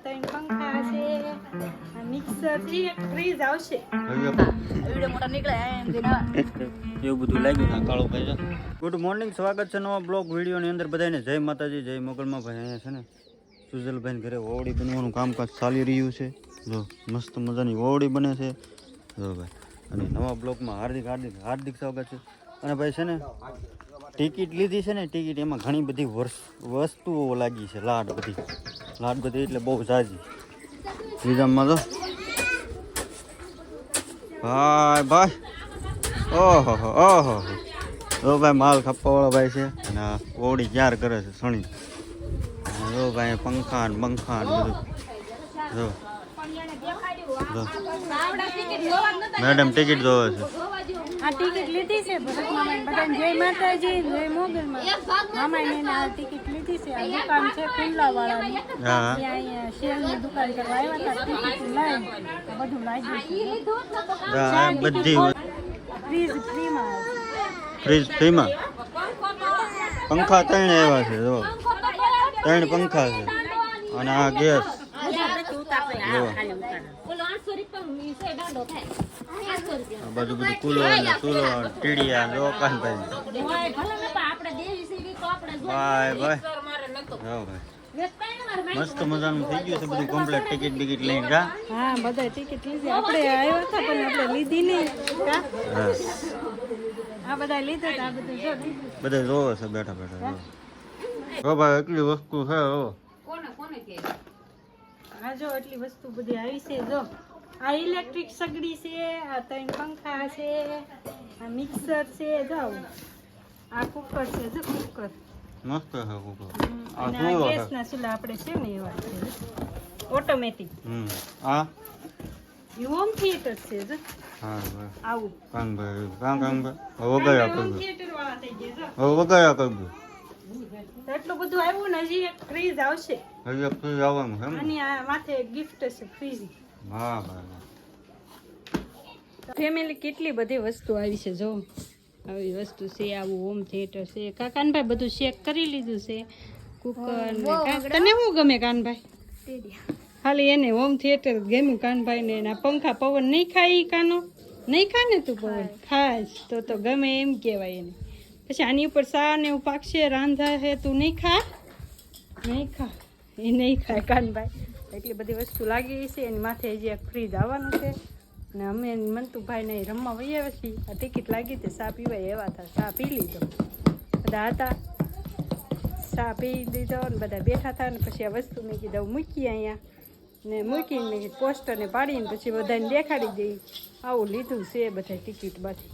ત્રણ પંખા છે, આ મિક્સર છે, એક ફ્રીજ આવશે. વિડિયો મોટા નીકળે એમ જેના એવું બધું લાગ્યું ના કાળો ભાઈ. ગુડ મોર્નિંગ, સ્વાગત છે નવા બ્લોગ વિડીયોની અંદર. બધાને જય માતાજી, જય મોગલમાં. ભાઈ અહીંયા છે ને સુજલભાઈ ઘરે ઓવડી બનવાનું કામકાજ ચાલી રહ્યું છે. જો મસ્ત મજાની ઓવડી બને છે જો ભાઈ. અને નવા બ્લોગમાં હાર્દિક હાર્દિક હાર્દિક સ્વાગત છે. અને ભાઈ છે ને ટિકિટ લીધી છે ને, ટિકિટ એમાં ઘણી બધી વસ્તુઓ લાગી છે. લાડ બધી એટલે બહુ ઝાઝી લીધામાં તો ભાઈ ઓહો ઓહો. જો ભાઈ માલ ખપ્પાવાળો ભાઈ છે અને આ ઓવડી ક્યાર કરે છે સણી. જો ભાઈ પંખા ને બંખા ને બધું. જો મેડમ ટિકિટ જોવે છે. આ ટિકિટ લીધી છે ભરત મામા બધાને જય માતાજી, જય મોગલમાં. મામાને આ ટિકિટ લીધી છે. આ દુકાન છે ખુલ્લાવાળાની. હા અહીંયા શેરની દુકાન કરવા આવ્યા હતા. ટિકિટ લઈને બધું લાગ્યું છે. આ બધી ફ્રીજ ફ્રીમાં આવે. ફ્રીજ ફ્રીમાં. પંખા ત્રણ આવ્યા છે. જો ત્રણ પંખા છે અને આ ગેસ. જો આ બધું કુલર ને ચૂલો ટીડિયા જો કાનભાઈ. ભાઈ ભાઈ જો ભાઈ મસ્ત મજાનું થઈ ગયું છે બધું કમ્પ્લીટ. ટિકિટ બિકિટ લઈને જા. હા બધા ટિકિટ લીધી. આપણે આવ્યા હતા પણ આપણે લીધી નહીં. હા આ બધા લીધા હતા. આ બધું જો લીધું. બધા જોવે છે બેઠા બેઠા. જો ભાઈ એટલી વસ્તુ છે. હા જો એટલી વસ્તુ બધી આવી છે. જો આ ઇલેક્ટ્રિક સગડી છે, આ ત્રણ પંખા છે, આ મિક્સર છે, જો આ કુકર છે. જો કુકર મસ્ત છે કુકર. આ અને આ ચૂલો છે. ગેસના ચૂલા આપણે છે ને એવા છે ઓટોમેટિક. આ એ હોમ થિયેટર છે. જો હા ભાઈ આવું કાનભાઈ વગાડ્યા હોમ કરજો. થિયેટર વાળા થઈ ગયા. હવે વગાડ્યા કરજો. જો એટલું બધું આવ્યું ને હજી એક ફ્રીજ આવશે. હજી ફ્રી આવવાનું છે એમ ને? અને આ માથે એક ગિફ્ટ છે ફ્રીજ. હા ભાઈ ફેમિલી કેટલી બધી વસ્તુ આવી છે. જો આવી વસ્તુ છે, આવું હોમ થિયેટર છે. કાનભાઈ બધું ચેક કરી લીધું છે. કુકર ને તને શું ગમે કાનભાઈ? ખાલી એને હોમ થિયેટર ગમ્યું કાનભાઈ ને. આ પંખા પવન નહીં ખાય ઈ કાનો નહીં ખા ને તું પવન ખાસ તો ગમે એમ કહેવાય એને. પછી આની ઉપર સા ને એવું પાકશે રાંધા હે તું નહીં ખા નહીં ખા એ નહીં ખાય કાનભાઈ. એટલી બધી વસ્તુ લાગી છે. એની માથે હજી એક ફ્રીજ આવવાનું છે. ને અમે મંતુભાઈ ને રમવા વહી આવ્યા છીએ. આ ટિકિટ લાગી હતી ચા પીવાય એવા હતા. ચા પી લીધો બધા હતા. ચા પી લીધો ને બધા બેઠા હતા. ને પછી આ વસ્તુ મેં કીધું મૂકી અહીંયા ને મૂકીને મેં કીધું પોસ્ટરને પાડીને પછી બધાને દેખાડી દઈ. આવું લીધું છે બધા ટિકિટ બાકી.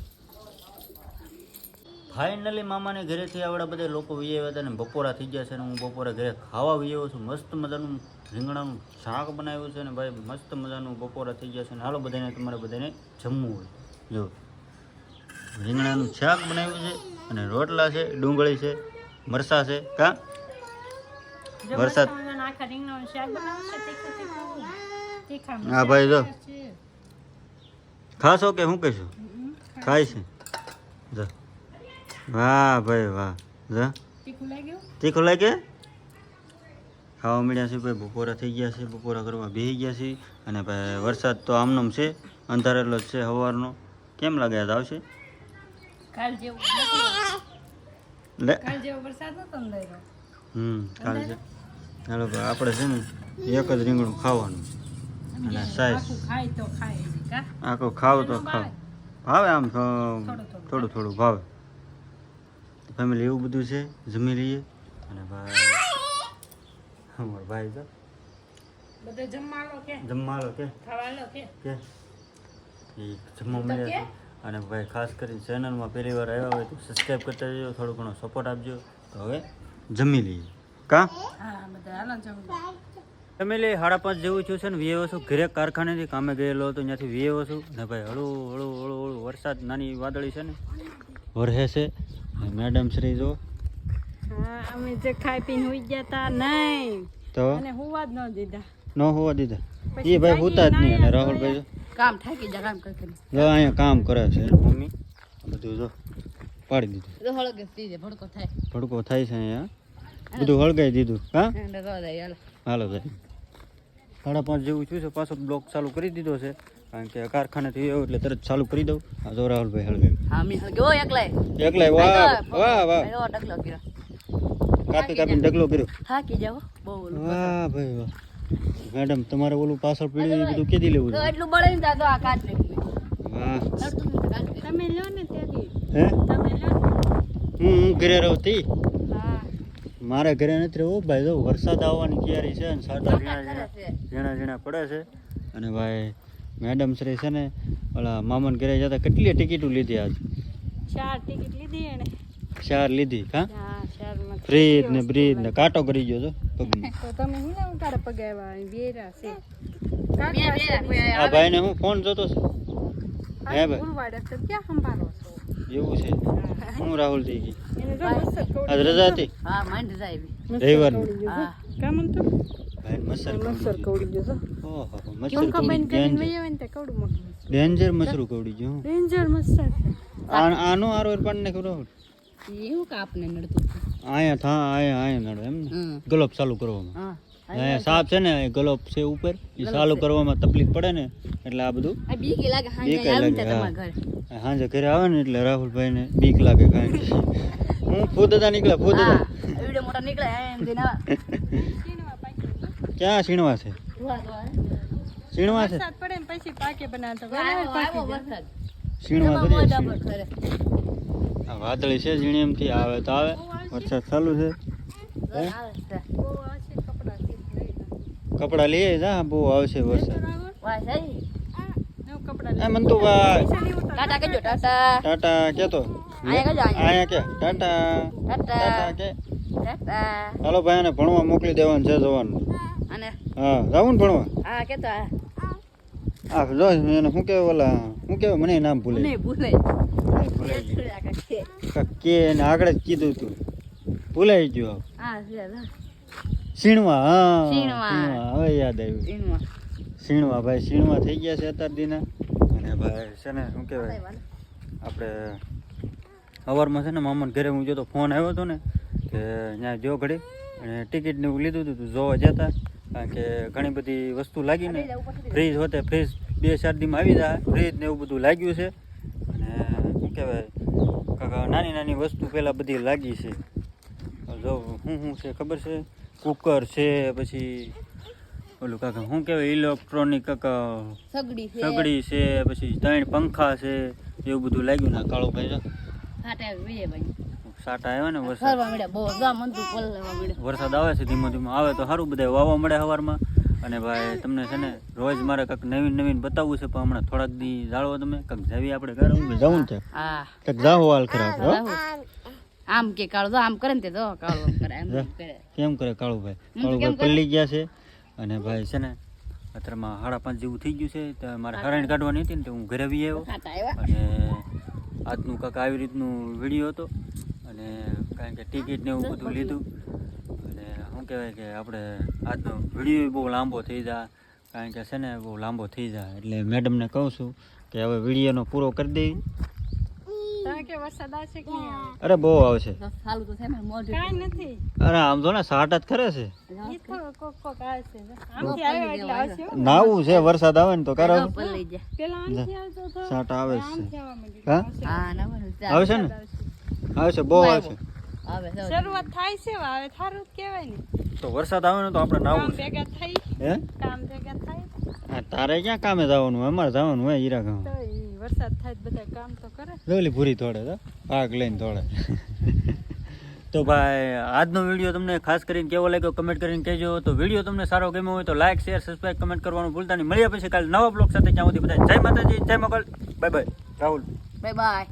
ફાઇનલી મામાને ઘરેથી આવડા બધા લોકો વી આવ્યા હતા ને બપોરા થઈ ગયા છે ને હું બપોરે ઘરે ખાવા વી આવ્યો છું. મસ્ત મજાનું રીંગણાનું શાક બનાવ્યું છે ને ભાઈ મસ્ત મજાનું બપોરા થઈ ગયા છે ને હાલો બધાને તમારે બધાને જમવું હોય. જો રીંગણાનું શાક બનાવ્યું છે અને રોટલા છે, ડુંગળી છે, મરચાં છે. કા વરસાદ આખા રીંગણાનું શાક બનાવવું છે. તીખા હા ભાઈ જો ખાશો કે શું કહેશો? ખાય છે જો. વાહ ભાઈ વાહ. જા તીખું લાગ્યું. તીખું લાગે. ખાવા મળ્યા છે ભાઈ. બપોરા થઈ ગયા છે. બપોરા કરવા બેસી ગયા છે. અને ભાઈ વરસાદ તો આમનામ છે, અંધારેલો જ છે સવારનો. કેમ લાગે યાદ આવશે? કાલ જેવો લે વરસાદ નતો અંધારો. કાલ છે. ચાલો ભાઈ આપણે છે ને એક જ રીંગણું ખાવાનું અને સાઈઝ ખાય તો ખાય કા આખું ખાવ તો ખાવ ભાવે. આમ થોડું થોડું ભાવે. ફેમિલી એવું બધું છે. જમી લઈએ. અને ભાઈ અમારો ભાઈ તો બધો જમવાલો કે જમવાલો કે ખાવાલો કે એ જમવા મળ્યા છે. અને ભાઈ ખાસ કરીને ચેનલમાં પહેલી વાર આવ્યા હોય તો સબસ્ક્રાઈબ કરતા જજો, થોડો ઘણો સપોર્ટ આપજો. તો હવે જમી લઈએ કા. હા બધા હાલો જમવા. ફેમિલી 5:30 જેવું થયું છે ને વીએવો છું ઘરે. કારખાનેથી કામે ગયેલો હતો ત્યાંથી વીએવો છું ને ભાઈ હળું વરસાદ નાની વાદળી છે ને વરસે છે. મેડમ શ્રી જો હા અમે જે ખાઈ પીને હોઈ ગયા તા નહીં તો અને હુવા જ ન દીધા. ન હોવા દીધા. એ ભાઈ હોતા જ નહીં. અને રાહુલભાઈ જો કામ થાકી જા કામ કરી જો અહીંયા કામ કરે છે મમ્મી. બધું જો પાડી દીધું. ભડકો થાય છે અહીંયા. બધું હળગાઈ દીધું. હા હાલો ભાઈ 5:30 જેવું થયું છે. પાછો બ્લોક ચાલુ કરી દીધો છે કારણ કે કારખાનેથી આવ્યો એટલે તરત ચાલુ કરી દઉં. આ જો રાહુલભાઈ હળવે હા મી હળગ્યો એકલાય એકલાય વાહ વાહ વાહ આયો ડગલો કર્યો કાપીને ડગલો કર્યો. થાકી જાવ બહુ ઓલું વાહ ભાઈ વાહ. મેડમ તમારે ઓલું પાછળ પડ્યું એ બધું કેદી લેવું તો છે? એટલું બળે ને તો આ કાઢ લે વાહ તમે લો ને ત્યાંથી હે તમે લો હું ઘરે રહું તી હા મારે ઘરે નથી રહેવું ભાઈ. જો વરસાદ આવવાની તૈયારી છે ને સાડા ઝીણા ઝીણા પડે છે. અને ભાઈ મેડમ શ્રી છે ને ઓલા મામાને ઘરે જતા કેટલી ટિકિટો લીધી આજ? 4 ટિકિટ લીધી એને 4 લીધી હા. હા 4 માં ફ્રીજ ને બ્રીજ ને કાંટો કરી ગયો છો પગમાં. તો તમે હું ના ઉતારે પગાવ્યા વેરા છે આ ભાઈને હું ફોન જોતો છે હે ભાઈ ઉલવાડે તો ક્યાં સંભાળો છો એવું છે. હું રાહુલ થઈ ગઈ એને જો મસ્ત આજ રજા હતી હા માંડ જાય રવિવારની. હા કામ તો ભાઈ મસર મસ્સર કવડી ગયો ઓહો કેમ મસર કબાઈન કરીને કવડી વઈ આવે ને તે કવડું મોટું ડેન્જર મસરું કવડી ગયું. ડેન્જર મસ્સર આનો આરો પાડ ને કરો એવું કાપને નડતું આયા નડો એમ ને ગલોપ ચાલુ કરવામાં. હા અહીંયા સાપ છે ને ગલોપ છે ઉપર એ ચાલુ કરવામાં તકલીફ પડે ને એટલે આ બધું આ બીક લાગે બીક હાંજે આવું લાગે, ને હા. તમારા ઘરે સાંજે ઘરે આવે ને એટલે રાહુલભાઈ ને બીક લાગે કારણ કે હું ફૂદતા નીકળ્યા ફૂદતા હા એવડે મોટા નીકળે એમ દેના ક્યાં સીણવા છે સીણવા છે વરસાદ પડે ને પછી પાકે બનાવતો આવ્યો વરસાદ સીણવા એમાં કરીએ મોઢા છીએ. પર ખરે આ વાદળી છે ઝીણીએમથી આવે તો આવે વરસાદ ચાલુ છે. આવે છે બહુ આવશે કપડા કપડા લઈએ જા બહુ આવશે વરસાદ. વાહ સહી નવ કપડા એ મંતુભાઈ ટાટા કહેજો ટાટા ટાટા કેતો આયા કહેજો આયા કે ટાટા ટાટા ટાટા કે ટાટા હાલો ભાઈ ને ભણવા મોકલી દેવાનું છે જવાનું. અને હા જાવું ને ભણવા. આ કેતો આ આ જો એને શું કહેવાય ઓલા શું કહેવાય મને નામ ભૂલે નહીં ભૂલે ભૂલાઈ ગયું. કે એને આગળ જ કીધું તું ભૂલાઈ ગયું. હા છે સીણવા હા સીણવા. હવે યાદ આવ્યું. એમાં સીણવા ભાઈ સીણવા થઈ ગયા છે અત્યાર દીના. અને ભાઈ છે ને શું કહેવાય આપણે સવારમાં છે ને મામાને ઘરે હું જોતો ફોન આવ્યો હતો ને કે ત્યાં જો ઘડી અને ટિકિટ ને એવું લીધું હતું તું જોવા જતા કારણ કે ઘણી બધી વસ્તુ લાગી ને ફ્રીજ હોતે ફ્રીજ 2-4 દીમાં આવી જાય ફ્રીજ ને એવું બધું લાગ્યું છે. અને શું કહેવાય કાકા નાની નાની વસ્તુ પહેલાં બધી લાગી છે. જો શું છે ખબર છે કુકર છે પછી ઓલું કાકા શું કહેવાય ઇલેક્ટ્રોનિક કાકા સગડી છે સગડી છે પછી 3 પંખા છે એવું બધું લાગ્યું ને કાળો ભાઈ જો ફાટા વીએ ભાઈ સાટા આવ્યા ને વરસાદ ફરવા મળ્યા બહુ ગા મન તું પલવા મળ્યા વરસાદ આવે છે ધીમો ધીમો આવે તો સારું બધા વાવવા મળે સવારમાં. અને ભાઈ તમને છે ને રોજ મારે કંઈક નવીન બતાવવું છે પણ હમણાં થોડાક દી જાળવો તમે કંઈક જાવી આપણે જવું છે હા કંઈક જાવો હાલ ખરાબ આમ કે કાળો તો આમ કરે ને તે તો કાળો આમ કરે એમ કરે કેમ કરે કાળુભાઈ કાળુભાઈ પલ્લી ગયા છે. અને ભાઈ છે ને અત્યારમાં 5:30 જેવું થઈ ગયું છે તો મારે હરાણી કાઢવાની હતી ને તો હું ઘરે આવી આવ્યો. ફાટા આવ્યા અને આજનું કાંક આવી રીતનું વિડીયો હતો. અને કારણ કે ટિકિટ ને એવું બધું લીધું અને શું કહેવાય કે આપણે આજનો વિડીયો બહુ લાંબો થઈ જાય કારણ કે છે ને બહુ લાંબો થઈ જાય એટલે મેડમને કહું છું કે હવે વિડીયોનો પૂરો કરી દઈ. તમે કે વરસાદ આવશે કે નહીં આવે? અરે બહુ આવશે. સાલું તો છે ને મોઢું કાંઈ નથી અરે આમ જો ને સાટ જ ખરે છે. ઈ થોડો કોક આવશે આમથી આવ્યો એટલે આવશે હો. નાવું છે વરસાદ આવે ને તો કરો પલળી જાય પેલા આમથી આવતો હતો સાટ આવે જ આમથી છે. આવવા માંડ્યું. હા હા ના બને આવશે ને આવશે બહુ આવશે. આવે તો શરૂઆત થાય છે હવે થારું જ કહેવાય ને તો વરસાદ આવે ને તો આપણે કામ નાવું છે. ભેગા થઈ હે કામ ભેગા થાય હા, તારે ક્યાં કામે જવાનું હોય? અમારે જવાનું હોય હીરા ગામ. તો ઈ વરસાદ થાય તો બધા કામ તો કરે લોલી ભૂરી થોડે તો ભાગ લઈને થોડે. તો ભાઈ આજનો વિડીયો તમને ખાસ કરીને કેવો લાગ્યો કમેન્ટ કરીને કહેજો. તો વિડીયો તમને સારો ગમ્યો હોય તો લાઈક શેર સબસ્ક્રાઈબ કમેન્ટ કરવાનું ભૂલતા નહીં. મળ્યા પછી કાલે નવા બ્લોગ સાથે ત્યાં સુધી બધા જય માતાજી જય Mogal bye bye Rahul bye by